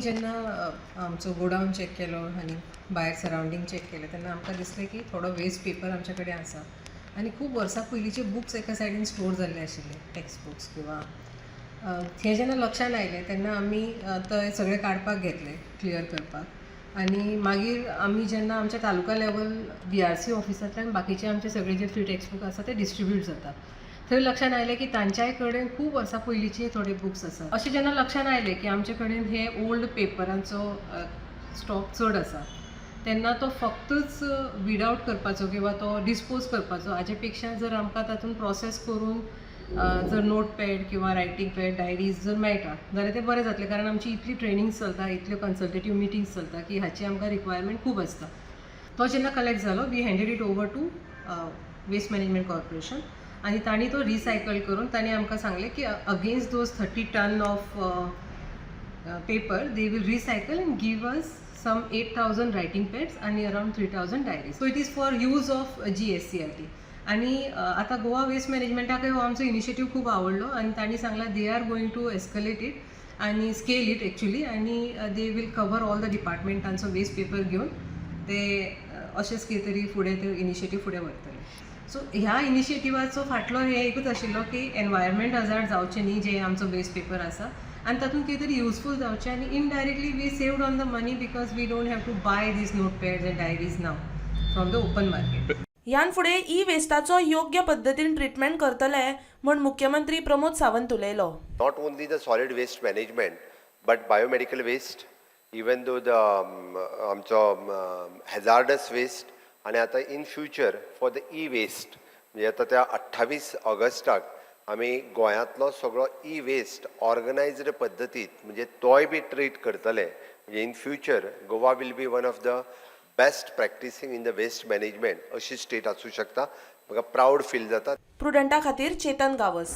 जेन्ना आमचो godown check केलो आनी भायर सरावंडींग चेक केलें तेन्ना आमकां दिसलें की थोडो वेस्ट पेपर आमचे कडेन आसा आनी खूब वर्सां पयलींचे बुक्स एका सायडीन स्टोर जाल्ले आशिल्ले टेक्स्ट बुक्स किंवा हें जेन्ना लक्षान आयलें तेन्ना आमी थंय सगळे काडपाक घेतले क्लियर करपाक आनी मागीर आमी जेन्ना आमच्या तालुका लेवल BRC ऑफिसांतल्यान बाकीचे आमचे सगळे जे फ्री टेक्स्ट बूक आसा ते डिस्ट्रिब्यूट जाता थंय लक्षान आयलें की तांच्याय कडेन खूब वर्सां पयलींचे थोडे बुक्स आसा अशें जेन्ना लक्षान आयलें की आमचे कडेन हे ओल्ड पेपरांचो स्टॉक चड आसा तेन्ना तो फक्तच वीड आवट करपाचो किंवा तो डिस्पोज करपाचो हाचे पेक्षा जर आमकां तातूंत प्रोसेस करून जर नोट पॅड किंवा रायटींग पॅड डायरीज जर मेळटा जाल्यार तें बरें जातलें कारण आमची इतली ट्रेनिंग्स चलता इतल्यो कन्सल्टेटीव मिटिंग्स चलता की हाची आमकां रिक्वायरमेंट खूब आसता तो जेन्ना कलेक्ट जालो we handed it over to waste management corporation आनी तांणी तो रिसायकल करून तांणी आमकां सांगलें की against those 30 ton of paper they will recycle and give us some 8,000 writing pads आणि around 3,000 diaries. So it is for use of GSCRT. आणि आता गोवा वेस्ट मॅनेजमेंटाक हो आमचो इनिशिएटीव खूप आवडलो आणि तांणी सांगला they are going to escalate it आणि स्केल इट एक्चुअली आणि they will cover all the डिपार्टमेंटांचो वेस्ट पेपर घेवन ते अशेंच कितें तरी फुडें ते इनिशिएटीव फुडें व्हरतले. सो ह्या इनिशिएटिवाचो फाटलो हे एकूच आशिल्लो की एनवायरमेंट हजार्ड जावचे न्ही जे आमचो वेस्ट पेपर आसा आणि तातूंत कितें तरी युजफूल जावचें आनी indirectly we saved on the money because we don't have to buy these note pads and diaries now from the open market. ह्यान फुडें ई वेस्टाचो योग्य पद्दतीन ट्रिटमेंट करतले म्हण मुख्यमंत्री प्रमोद सावंत उलयलो. Not only the solid waste management but biomedical waste, even though the आमचो hazardous waste आणि आता in future for the e waste म्हणजे आता त्या 28 ऑगस्टाक आमी गोंयांतलो सगळो ई वेस्ट ऑर्गनायज्ड पद्दतीत म्हणजे तोय बी ट्रीट करतले म्हणजे in future Goa will be one of the best practicing in the waste management अशी स्टेट आसूं शकता. म्हाका प्राऊड फील जाता. प्रुडंटा खातीर चेतन गावस.